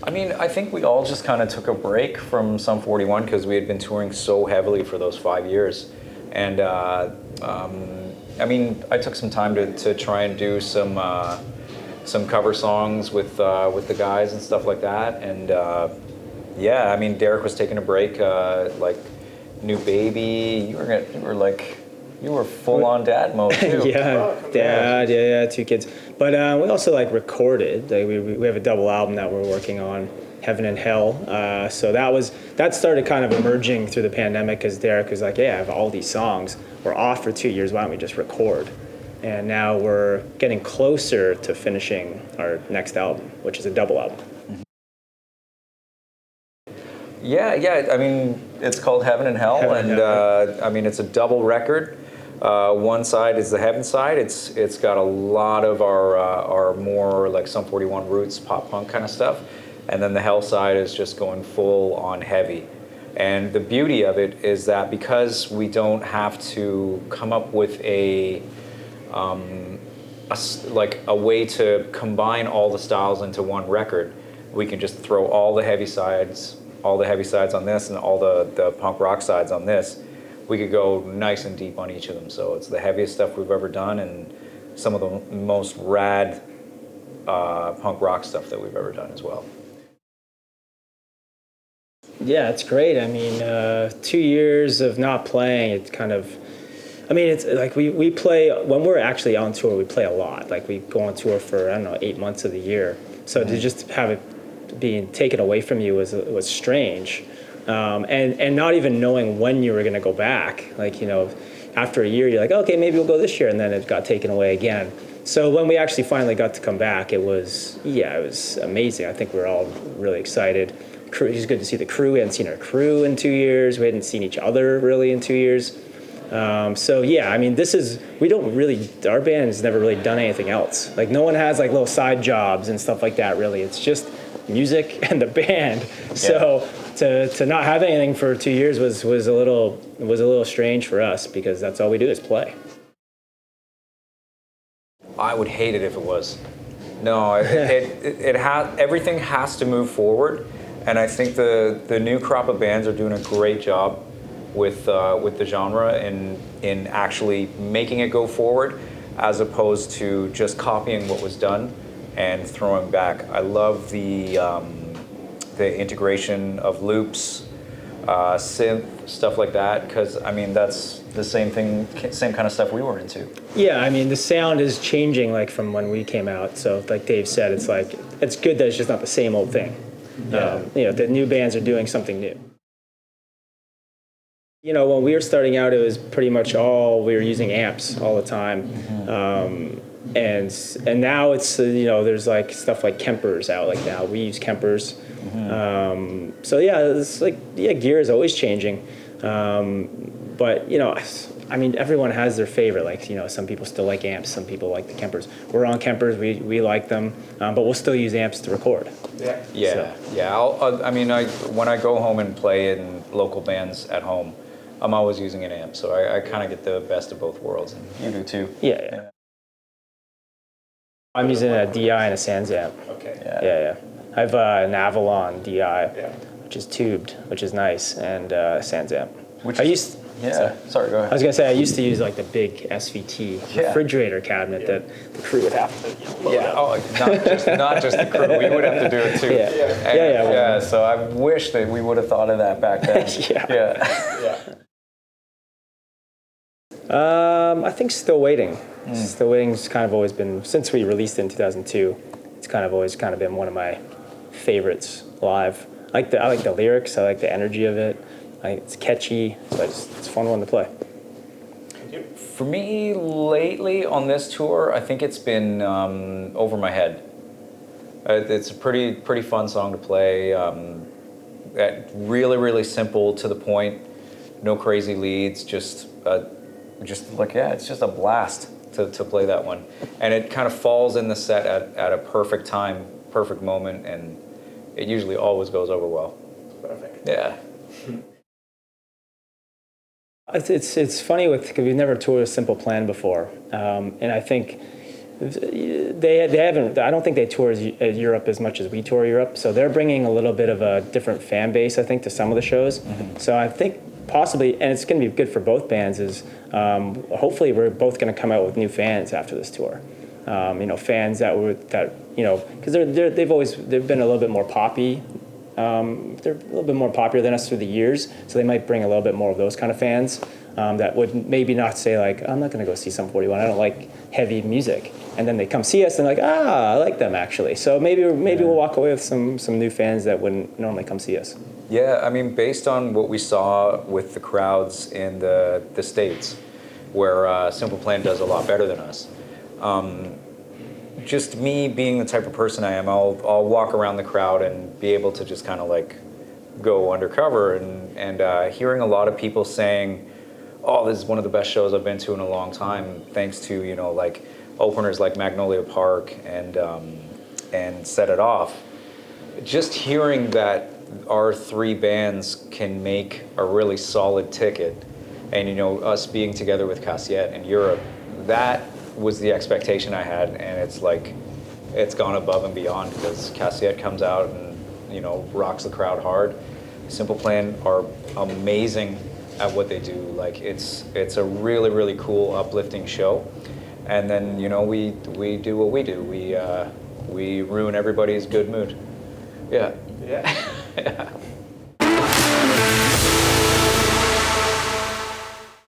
I mean, I think we all just kind of took a break from Sum 41 because we had been touring so heavily for those 5 years. And I mean, I took some time to try and do some cover songs with the guys and stuff like that. And yeah, I mean, Derek was taking a break, like new baby. You were full on dad mode too. Yeah, dad, yeah, 2 kids. But we also like recorded. Like, we have a double album that we're working on, Heaven and Hell. So that started kind of emerging through the pandemic because Derek was like, "Hey, I have all these songs. We're off for 2 years. Why don't we just record?" And now we're getting closer to finishing our next album, which is a double album. Yeah. I mean, it's called Heaven and Hell, I mean, it's a double record. One side is the Heaven side. It's got a lot of our more like Sum 41 roots, pop punk kind of stuff, and then the Hell side is just going full on heavy. And the beauty of it is that because we don't have to come up with a way to combine all the styles into one record, we can just throw all the heavy sides on this and all the punk rock sides on this. We could go nice and deep on each of them. So it's the heaviest stuff we've ever done and some of the most rad punk rock stuff that we've ever done as well. Yeah, it's great. I mean, 2 years of not playing, it's kind of, I mean, it's like we play, when we're actually on tour, we play a lot. Like we go on tour for, I don't know, 8 months of the year. So to just have it being taken away from you was strange. And not even knowing when you were going to go back. Like, you know, after a year, you're like, okay, maybe we'll go this year. And then it got taken away again. So when we actually finally got to come back, it was amazing. I think we were all really excited. It was good to see the crew. We hadn't seen our crew in 2 years. We hadn't seen each other really in 2 years. So yeah, I mean, our band has never really done anything else. Like no one has like little side jobs and stuff like that really. It's just music and the band. Yeah. So to not have anything for 2 years was a little strange for us because that's all we do is play. I would hate it if it was. No, everything has to move forward, and I think the new crop of bands are doing a great job with the genre in actually making it go forward, as opposed to just copying what was done and throwing back. I love the integration of loops, synth, stuff like that, because I mean that's the same kind of stuff we were into. Yeah, I mean the sound is changing like from when we came out. So like Dave said, it's like it's good that it's just not the same old thing. Yeah. You know, the new bands are doing something new. You know, when we were starting out, it was pretty much we were using amps all the time. Mm-hmm. And now it's, you know, there's like stuff like Kempers out like now. We use Kempers. Mm-hmm. So yeah, it's like, yeah, gear is always changing. But, you know, I mean, everyone has their favorite. Like, you know, some people still like amps, some people like the Kempers. We're on Kempers, we like them, but we'll still use amps to record. Yeah. When I go home and play in local bands at home, I'm always using an amp, so I kind of get the best of both worlds, and you do too. Yeah. I'm using a DI and a Sans amp. Okay. Yeah. I have an Avalon DI, which is tubed, which is nice, and Sans amp. Sorry, go ahead. I was gonna say I used to use like the big SVT refrigerator cabinet that the crew would have to load up. Not just the crew. We would have to do it too. Yeah. So I wish that we would have thought of that back then. Yeah. I think Still Waiting. Still Waiting's kind of always been, since we released it in 2002, it's kind of always kind of been one of my favorites live. I like the lyrics, I like the energy of it. It's catchy, so it's a fun one to play. For me, lately on this tour, I think it's been Over My Head. It's a pretty fun song to play. Really, really simple, to the point. No crazy leads, just it's just a blast to play that one. And it kind of falls in the set at a perfect time, perfect moment, and it usually always goes over well. Perfect. Yeah. It's funny because we've never toured a Simple Plan before, and I think They haven't. I don't think they tour Europe as much as we tour Europe. So they're bringing a little bit of a different fan base, I think, to some of the shows. So I think possibly, and it's going to be good for both bands. Is hopefully we're both going to come out with new fans after this tour. Fans that because they've been a little bit more poppy. They're a little bit more popular than us through the years, so they might bring a little bit more of those kind of fans that would maybe not say like, I'm not going to go see Sum 41. I don't like heavy music, and then they come see us and like, I like them actually. So maybe we'll walk away with some new fans that wouldn't normally come see us. Yeah, I mean, based on what we saw with the crowds in the States, where Simple Plan does a lot better than us. Just me being the type of person I am, I'll walk around the crowd and be able to just kind of like go undercover and hearing a lot of people saying, oh, this is one of the best shows I've been to in a long time, thanks to, like openers like Magnolia Park and Set It Off. Just hearing that our three bands can make a really solid ticket and, us being together with Cassiette in Europe, that was the expectation I had, and it's gone above and beyond because Cassiette comes out and rocks the crowd hard. Simple Plan are amazing at what they do. Like it's a really, really cool, uplifting show, and then we do what we do. We ruin everybody's good mood. Yeah. Yeah.